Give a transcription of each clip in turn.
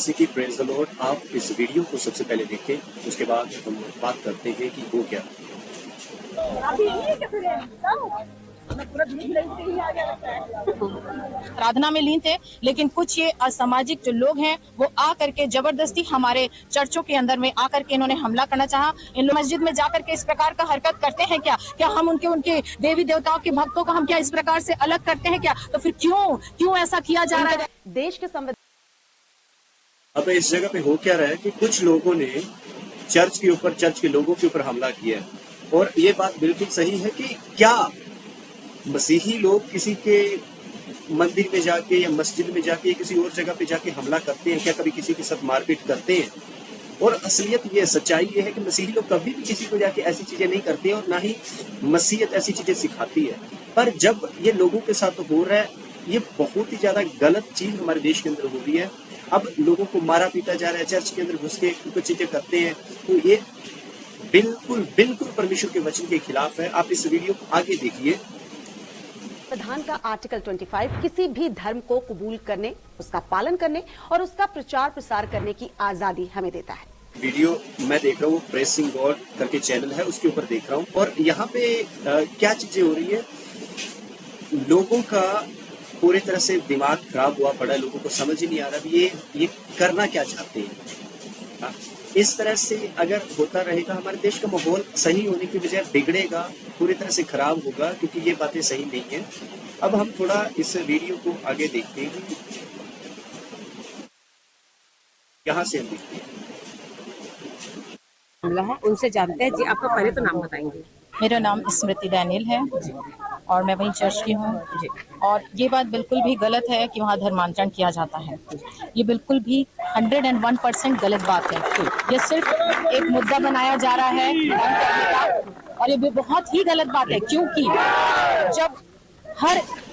जैसे कि praise the Lord, आप इस वीडियो को सबसे पहले देखें, उसके बाद हम बात करते हैं कि वो क्या। आराधना में लीन थे, लेकिन कुछ ये असामाजिक जो लोग हैं वो आ करके जबरदस्ती हमारे चर्चों के अंदर में आकर के इन्होंने हमला करना चाहा। इन लोग मस्जिद में जाकर के इस प्रकार का हरकत करते हैं क्या हम उनके देवी देवताओं के भक्तों को हम क्या इस प्रकार से अलग करते हैं क्या? तो फिर क्यों ऐसा किया जा रहा है? देश के संविधान अब इस जगह पे हो क्या रहा है कि कुछ लोगों ने चर्च के लोगों के ऊपर हमला किया है। और ये बात बिल्कुल सही है कि क्या मसीही लोग किसी के मंदिर में जाके या मस्जिद में जाके या किसी और जगह पे जाके हमला करते हैं? क्या कभी किसी के साथ मारपीट करते हैं? और असलियत ये, सच्चाई ये है कि मसीही लोग कभी भी किसी को जाके ऐसी चीजें नहीं करते हैं और ना ही मसीहत ऐसी चीजें सिखाती है। पर जब ये लोगों के साथ हो रहा है, ये बहुत ही ज्यादा गलत चीज हमारे देश के अंदर हो रही है। अब लोगों को मारा पीटा जा रहा है, चर्च के अंदर घुस के कुछ चीजें करते हैं, तो ये बिल्कुल परमेश्वर के वचन के खिलाफ है। आप इस वीडियो को आगे देखिए। संविधान का आर्टिकल 25 किसी भी धर्म को कबूल करने, उसका पालन करने और उसका प्रचार प्रसार करने की आजादी हमें देता है। वीडियो मैं देख रहा हूँ, प्रेसिंग गॉड करके चैनल है, उसके ऊपर देख रहा हूँ। और यहाँ पे क्या चीजें हो रही है, लोगों का पूरी तरह से दिमाग खराब हुआ पड़ा है। लोगों को समझ ही नहीं आ रहा ये करना क्या चाहते हैं। इस तरह से अगर होता रहेगा, हमारे देश का माहौल सही होने की बजाय बिगड़ेगा, पूरी तरह से खराब होगा, क्योंकि ये बातें सही नहीं है। अब हम थोड़ा इस वीडियो को आगे देखते हैं। यहाँ से हम देखते हैं मामला है, उनसे जानते हैं। जी, आपका पहले तो नाम बताएंगे। मेरा नाम स्मृति डैनियल है और मैं वहीं चर्च की हूँ। और ये बात बिल्कुल भी गलत है कि वहाँ धर्मांतरण किया जाता है। ये बिल्कुल भी 101% गलत बात है। ये सिर्फ एक मुद्दा बनाया जा रहा है और ये भी बहुत ही गलत बात है, क्योंकि जब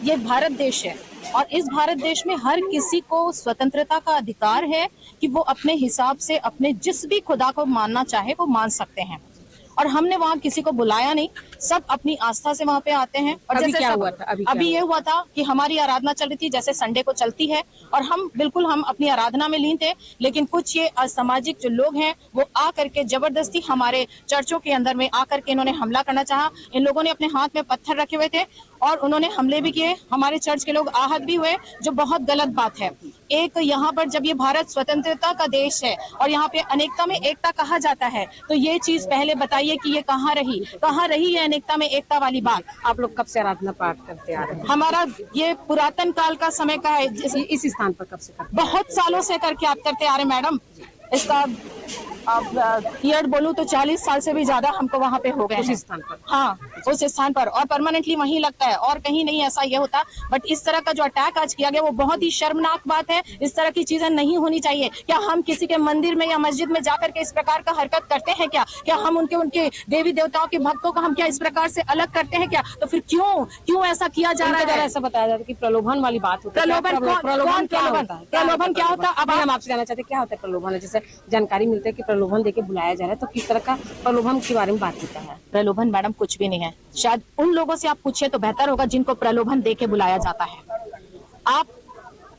ये भारत देश है और इस भारत देश में हर किसी को स्वतंत्रता का अधिकार है कि वो अपने हिसाब से अपने जिस भी खुदा को मानना चाहे वो मान सकते हैं। और हमने वहाँ किसी को बुलाया नहीं, सब अपनी आस्था से वहाँ पे आते हैं। और अभी जैसे क्या हुआ था? अभी ये हुआ था कि हमारी आराधना चल रही थी, जैसे संडे को चलती है, और हम अपनी आराधना में लीन थे, लेकिन कुछ ये असामाजिक जो लोग हैं वो आ करके जबरदस्ती हमारे चर्चों के अंदर में आकर के इन्होंने हमला करना चाहा। इन लोगों ने अपने हाथ में पत्थर रखे हुए थे और उन्होंने हमले भी किए। हमारे चर्च के लोग आहत भी हुए, जो बहुत गलत बात है। एक यहाँ पर जब ये भारत स्वतंत्रता का देश है और यहाँ पे अनेकता में एकता कहा जाता है, तो ये चीज पहले बताइए कि ये कहाँ रही है अनेकता में एकता वाली बात। आप लोग कब से आराधना पाठ करते आ रहे हैं? हमारा ये पुरातन काल का समय का है। इस स्थान पर कब से करते हैं? बहुत सालों से करके आप करते आ रहे मैडम। इसका ईयर बोलूं तो 40 साल से भी ज्यादा हमको वहाँ पे हो गए उस हैं। स्थान पर? हाँ, उस स्थान पर, और परमानेंटली वहीं लगता है और कहीं नहीं ऐसा ये होता। बट इस तरह का जो अटैक आज किया गया वो बहुत ही शर्मनाक बात है। इस तरह की चीजें नहीं होनी चाहिए। क्या हम किसी के मंदिर में या मस्जिद में जाकर के इस प्रकार का हरकत करते हैं क्या हम उनके देवी देवताओं के भक्तों को हम क्या इस प्रकार से अलग करते हैं क्या? तो फिर क्यों ऐसा किया जा रहा है? ऐसा बताया जाता है कि प्रलोभन वाली बात होती है। प्रलोभन क्या होता है? अब हम आपसे जानना चाहते हैं क्या होता है प्रलोभन? जैसे जानकारी मिलता है कि प्रलोभन देके बुलाया जा रहा है, तो किस तरह का प्रलोभन के बारे में बात होता है? प्रलोभन मैडम कुछ भी नहीं है। शायद उन लोगों से आप पूछिए तो बेहतर होगा जिनको प्रलोभन देके बुलाया जाता है। आप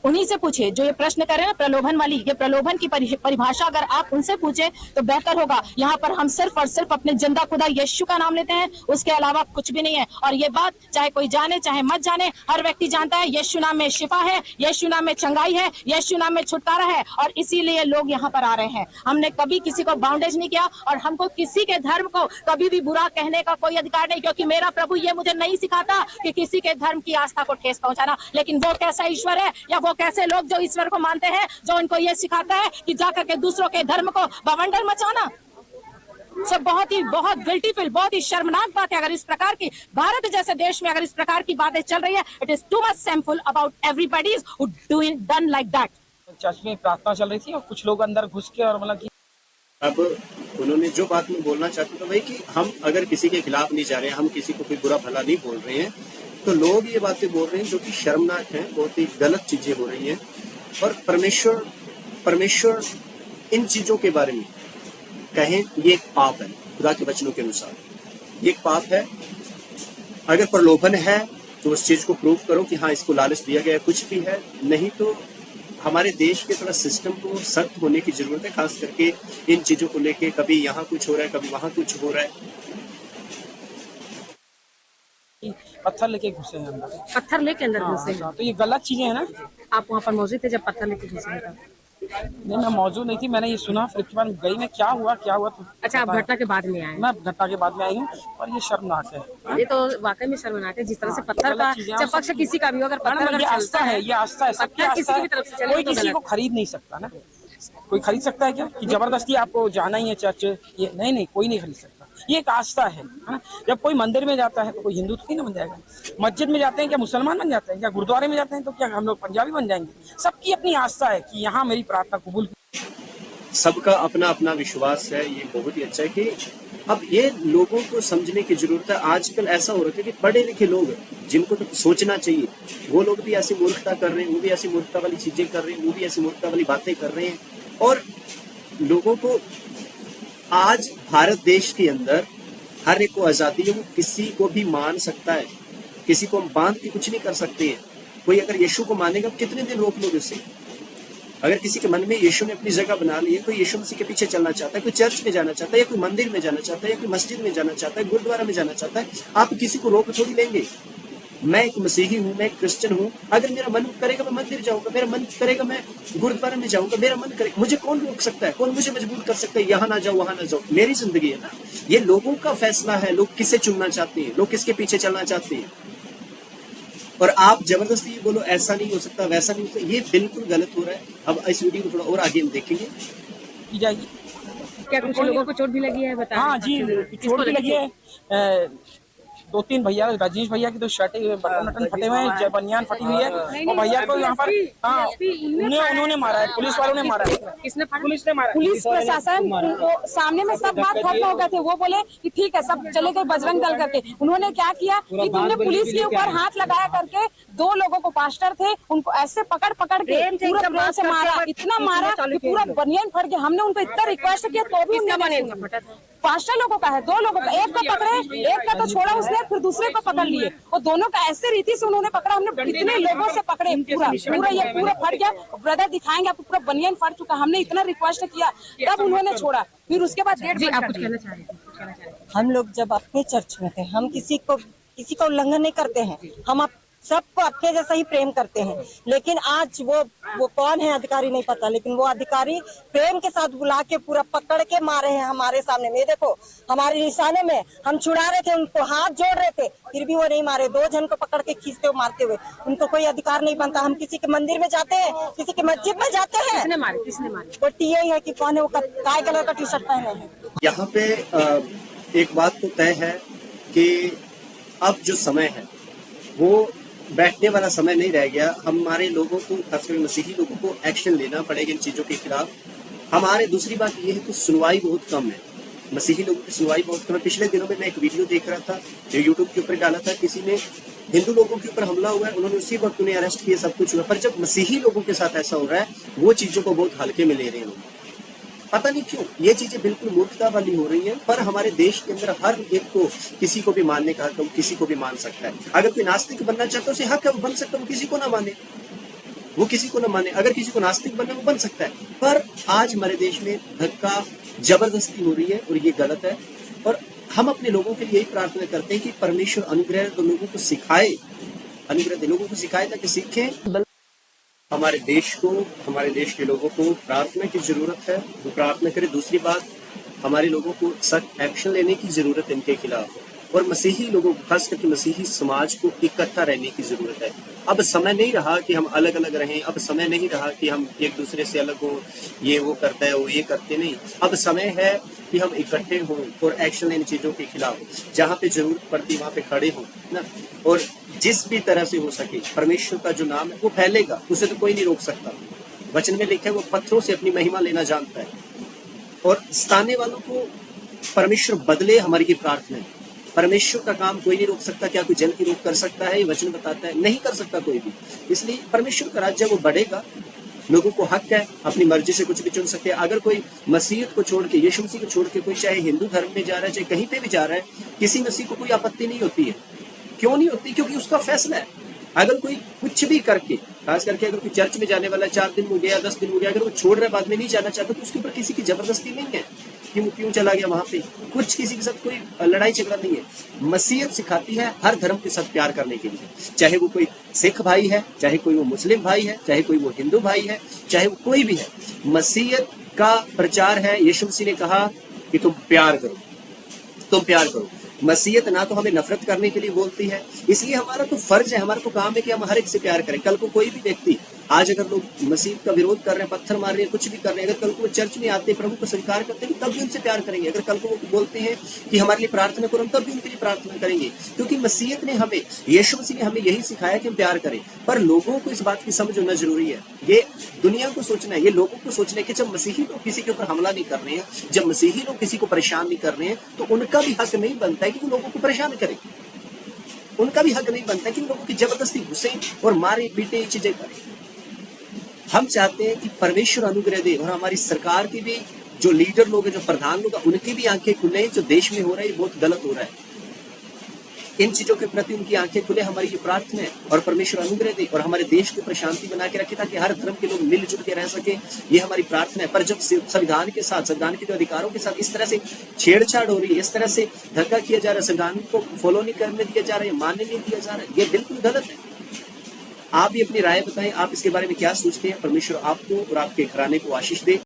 उन्हीं से पूछे जो ये प्रश्न कर रहे हैं ना, प्रलोभन वाली, ये प्रलोभन की परिभाषा अगर आप उनसे पूछे तो बेहतर होगा। यहाँ पर हम सिर्फ और सिर्फ अपने जिंदा खुदा यीशु का नाम लेते हैं, उसके अलावा कुछ भी नहीं है। और ये बात चाहे कोई जाने चाहे मत जाने, हर व्यक्ति जानता है यीशु नाम में शिफा है, यीशु नाम में चंगाई है, यीशु नाम में छुटकारा है। और इसीलिए लोग यहाँ पर आ रहे हैं। हमने कभी किसी को बाउंडेज नहीं किया और हमको किसी के धर्म को कभी भी बुरा कहने का कोई अधिकार नहीं, क्योंकि मेरा प्रभु ये मुझे नहीं सिखाता कि किसी के धर्म की आस्था को ठेस पहुंचाना। लेकिन वो कैसा ईश्वर है या वो कैसे लोग जो ईश्वर को मानते हैं जो उनको ये सिखाता है कि जाकर के दूसरों के धर्म को बवंडर मचाना। सब बहुत गिल्टी फील, बहुत ही शर्मनाक बात है। अगर इस प्रकार की भारत जैसे देश में अगर इस प्रकार की बातें चल रही है, it is too much shameful about everybody who done like that. Church में प्रार्थना चल रही थी और कुछ लोग अंदर घुस के और मतलब कि अब उन्होंने जो बात में बोलना चाहते थे वही कि हम अगर किसी के खिलाफ नहीं जा रहे हैं, हम किसी को कोई बुरा भला नहीं बोल रहे हैं, तो लोग ये बातें बोल रहे हैं जो कि शर्मनाक हैं, बहुत ही गलत चीजें हो रही हैं। और परमेश्वर इन चीजों के बारे में कहें ये एक पाप है। खुदा के वचनों के अनुसार ये एक पाप है। अगर प्रलोभन है तो उस चीज को प्रूव करो कि हाँ इसको लालच दिया गया, कुछ भी है, नहीं तो हमारे देश के थोड़ा सिस्टम को सख्त होने की जरूरत है, खास करके इन चीजों को लेके। कभी यहाँ कुछ हो रहा है, कभी वहां कुछ हो रहा है। पत्थर लेके घुसे हैं अंदर। पत्थर लेके अंदर घुसे हैं। तो ये गलत चीजें हैं ना। आप वहाँ पर मौजूद थे जब पत्थर लेके घुसे हैं तब? नहीं, मैं मौजूद नहीं थी, मैंने ये सुना, फिर उसके बाद गई मैं, क्या हुआ तो अच्छा, आप घटना के बाद में आए? मैं घटना के बाद में आई हूँ, और ये शर्मनाक है। ये तो वाकई में शर्मनाक है, जिस तरह से पत्थर का, जब पक्ष किसी का भी हो, अगर पत्थर अगर ये आस्था है, ये आस्था है, सबकी पत्थर किसी आस्था की भी तरफ से है। चले कोई तो किसी गलत को खरीद नहीं सकता ना। कोई खरीद सकता है क्या कि जबरदस्ती आपको जाना ही है चर्च? ये नहीं, कोई नहीं खरीद सकता। ये एक आस्था है ना। जब कोई मंदिर में जाता है तो कोई हिंदू थोड़ी ना बन जाएगा। मस्जिद में जाते हैं क्या मुसलमान बन जाते हैं? क्या गुरुद्वारे में जाते हैं तो क्या हम लोग पंजाबी बन जाएंगे? सबकी अपनी आस्था है कि यहाँ मेरी प्रार्थना कबूल। सबका अपना अपना विश्वास है, ये बहुत ही अच्छा है कि अब ये लोगों को समझने की जरूरत है। आजकल ऐसा हो रहा है कि पढ़े लिखे लोग जिनको तो सोचना चाहिए, वो लोग भी ऐसी मूर्खता कर रहे हैं, वो भी ऐसी मूर्खता वाली चीजें कर रहे हैं, वो भी ऐसी मूर्खता वाली बातें कर रहे हैं। और लोगों को आज भारत देश के अंदर हर एक को आजादी है, वो किसी को भी मान सकता है, किसी को हम बांध के कुछ नहीं कर सकते हैं। कोई अगर यीशु को मानेगा, कितने दिन रोक लोगे उसे? अगर किसी के मन में यीशु ने अपनी जगह बना ली है, कोई यीशु मसीह के पीछे चलना चाहता है, कोई चर्च में जाना चाहता है, या कोई मंदिर में जाना चाहता है, या कोई मस्जिद में जाना चाहता है, गुरुद्वारा में जाना चाहता है, आप किसी को रोक थोड़ी लेंगे। मैं एक मसीही हूँ, मैं एक क्रिश्चियन हूँ, अगर मेरा मन करेगा मैं मंदिर जाऊंगा, मेरा मन करेगा मैं गुरुद्वारा में जाऊंगा, मेरा मन करेगा, मुझे कौन रोक सकता है? कौन मुझे मजबूर कर सकता है यहाँ ना जाओ वहां ना जाओ? मेरी जिंदगी है ना, ये लोगों का फैसला है। लोग किसे चुनना चाहते हैं, लोग किसके पीछे चलना चाहते हैं। और आप जबरदस्ती बोलो ऐसा नहीं हो सकता, वैसा नहीं हो सकता, ये बिल्कुल गलत हो रहा है। अब इस वीडियो को थोड़ा और आगे हम देखेंगे। की जाएगी। क्या कुछ लोगों को चोट भी लगी है? बता। हाँ जी, चोट भी लगी है। 2-3 भैया, राजेश भैया की तो शर्ट बटन फटे हुए हैं, बनियान फटी हुई है, और भैया को यहाँ पर हाँ उन्होंने मारा है, पुलिस वालों ने मारा है। किसने? पुलिस ने मारा। पुलिस प्रशासन सामने में सब बात खत्म हो गए थे। वो बोले कि ठीक है, सब चले गए बजरंग दल करके। उन्होंने क्या किया कि तुमने पुलिस के ऊपर हाथ लगाया करके 2 लोगों को, पास्टर थे, उनको ऐसे पकड़ के पूरा प्रेम से मारा, इतना मारा कि पूरा बनियान फट गया। हमने उनको इतना रिक्वेस्ट किया तो भी उन्होंने, 5 लोगों का है, 2 लोगों का, एक को पकड़े, एक का तो छोड़ा उसने, फिर दूसरे को पकड़ लिए, और दोनों का ऐसे रीति से उन्होंने पकड़ा। हमने इतने लोगों से पकड़े, पूरा ये पूरा फट गया। ब्रदर दिखाएंगे आपको, पूरा बनियान फट चुका। हमने इतना रिक्वेस्ट किया तब उन्होंने छोड़ा, फिर उसके बाद जी, आप कुछ कहना चाह रहे थे? हम लोग जब अपने चर्च में थे, हम किसी का उल्लंघन नहीं करते हैं, हम सबको अपने जैसा ही प्रेम करते हैं। लेकिन आज वो कौन है अधिकारी नहीं पता, लेकिन वो अधिकारी प्रेम के साथ बुला के पूरा पकड़ के मारे हैं हमारे सामने में। देखो हमारे निशाने में, हम छुड़ा रहे थे, उनको हाथ जोड़ रहे थे, फिर भी वो नहीं मारे। 2 जन को पकड़ के खींचते हुए मारते हुए, उनको कोई अधिकार नहीं बनता। हम किसी के मंदिर में जाते हैं, किसी के मस्जिद में जाते हैं। किसने मारे? वो टीए है कि कौन है, वो काय कलर का टी-शर्ट पहने हैं। यहाँ पे एक बात तो तय है कि अब जो समय है वो बैठने वाला समय नहीं रह गया। हमारे लोगों को, खासकर मसीही लोगों को एक्शन लेना पड़ेगा इन चीजों के खिलाफ। हमारे दूसरी बात यह है कि सुनवाई बहुत कम है, मसीही लोगों की सुनवाई बहुत कम है। पिछले दिनों में मैं एक वीडियो देख रहा था जो यूट्यूब के ऊपर डाला था, किसी ने हिंदू लोगों के ऊपर हमला हुआ है, उन्होंने उसी वक्त उन्हें अरेस्ट किया, सब कुछ हुआ। पर जब मसीही लोगों के साथ ऐसा हो रहा है, वो चीजों को बहुत हल्के में ले रहे हैं लोग। पता नहीं क्यों ये चीजें बिल्कुल मूर्खता वाली हो रही हैं। पर हमारे देश के अंदर हर एक को किसी को भी मानने का हक है, किसी को भी मान सकता है। अगर कोई नास्तिक बनना चाहता है उसे हक है, वो बन सकता है, वो किसी को ना माने, वो किसी को ना माने। अगर किसी को नास्तिक बनना वो बन सकता है। पर आज हमारे देश में धक्का जबरदस्ती हो रही है और ये गलत है। और हम अपने लोगों के लिए यही प्रार्थना करते हैं कि परमेश्वर अनुग्रह तो लोगों को सिखाए, अनुग्रह दे लोगों को सिखाए ताकि सीखें। हमारे देश को, हमारे देश के लोगों को प्रार्थना की जरूरत है, वो प्रार्थना करें। दूसरी बात, हमारे लोगों को सख्त एक्शन लेने की जरूरत है इनके खिलाफ, और मसीही लोगों को, खास करके मसीही समाज को इकट्ठा रहने की जरूरत है। अब समय नहीं रहा कि हम अलग अलग रहें, अब समय नहीं रहा कि हम एक दूसरे से अलग हो, ये वो करता है वो ये करते नहीं। अब समय है कि हम इकट्ठे हों और एक्शन लेने चीजों के खिलाफ, जहाँ पे जरूरत पड़ती वहाँ पे खड़े हों ना। और जिस भी तरह से हो सके परमेश्वर का जो नाम है वो फैलेगा, उसे तो कोई नहीं रोक सकता। वचन में लिखा है वो पत्थरों से अपनी महिमा लेना जानता है, और सताने वालों को परमेश्वर बदले, हमारी ये प्रार्थना है। परमेश्वर का काम कोई नहीं रोक सकता। क्या कोई जल की रोक कर सकता है? ये वचन बताता है नहीं कर सकता कोई भी। इसलिए परमेश्वर का राज्य वो बढ़ेगा। लोगों को हक है अपनी मर्जी से कुछ भी चुन सकते हैं। अगर कोई मसीहत को छोड़ के, यीशु मसीह को छोड़ के कोई चाहे हिंदू धर्म में जा रहा है, चाहे कहीं पे भी जा रहा है, किसी मसीह को कोई आपत्ति नहीं होती है। क्यों नहीं होती? क्योंकि उसका फैसला है। अगर कोई कुछ भी करके, खास करके अगर कोई चर्च में जाने वाला 4 दिन हो गया, 10 दिन हो गया, अगर वो छोड़ रहा है, बाद में नहीं जाना चाहता, तो उसके ऊपर किसी की जबरदस्ती नहीं है कि वो क्यों चला गया वहां पे। कुछ किसी के साथ कोई लड़ाई झगड़ा नहीं है। मसीहत सिखाती है हर धर्म के साथ प्यार करने के लिए, चाहे वो कोई सिख भाई है, चाहे कोई वो मुस्लिम भाई है, चाहे कोई वो हिंदू भाई है, चाहे वो कोई भी है। मसीहत का प्रचार है, यीशु मसीह ने कहा कि तुम प्यार करो, तुम प्यार करो। मसीहत ना तो हमें नफरत करने के लिए बोलती है, इसलिए हमारा तो फर्ज है, हमारा तो काम है कि हम हर एक से प्यार करें। कल को कोई भी व्यक्ति, आज अगर लोग मसीह का विरोध कर रहे हैं, पत्थर मार रहे हैं, कुछ भी कर रहे हैं, अगर कल को वो चर्च में आते, प्रभु को स्वीकार करते हैं, तब भी उनसे प्यार करेंगे। अगर कल को वो बोलते हैं कि हमारे लिए प्रार्थना करो, तब भी उनके लिए प्रार्थना करेंगे, क्योंकि मसीहत ने हमें, यीशु मसीह ने हमें यही सिखाया कि हम प्यार करें। पर लोगों को इस बात की समझ होना जरूरी है, ये दुनिया को सोचना है, ये लोगों को सोचना है कि जब मसीही लोग किसी के ऊपर हमला नहीं कर रहे हैं, जब मसीही लोग किसी को परेशान नहीं कर रहे हैं, तो उनका भी हक नहीं बनता है कि वो लोगों को परेशान करें। उनका भी हक नहीं बनता है कि लोगों की जबरदस्ती घुसे और मारे पीटे ये चीजें करें। हम चाहते हैं कि परमेश्वर अनुग्रह दे, और हमारी सरकार की भी, जो लीडर लोग हैं, जो प्रधान लोग हैं, उनकी भी आंखें खुले। जो देश में हो रहा है ये बहुत गलत हो रहा है, इन चीजों के प्रति उनकी आंखें खुले, हमारी ये प्रार्थना है। और परमेश्वर अनुग्रह दे और हमारे देश को प्रशांति बना के रखे, ताकि हर धर्म के लोग मिलजुल के रह सके, ये हमारी प्रार्थना है। पर जब संविधान के साथ, संविधान के जो अधिकारों के साथ इस तरह से छेड़छाड़ हो रही है, इस तरह से धक्का किया जा रहा है, संविधान को फॉलो नहीं करने दिया जा रहा है, मानने नहीं दिया जा रहा है, ये बिल्कुल गलत है। आप भी अपनी राय बताएं, आप इसके बारे में क्या सोचते हैं। परमेश्वर आपको और आपके घराने को आशीष दे।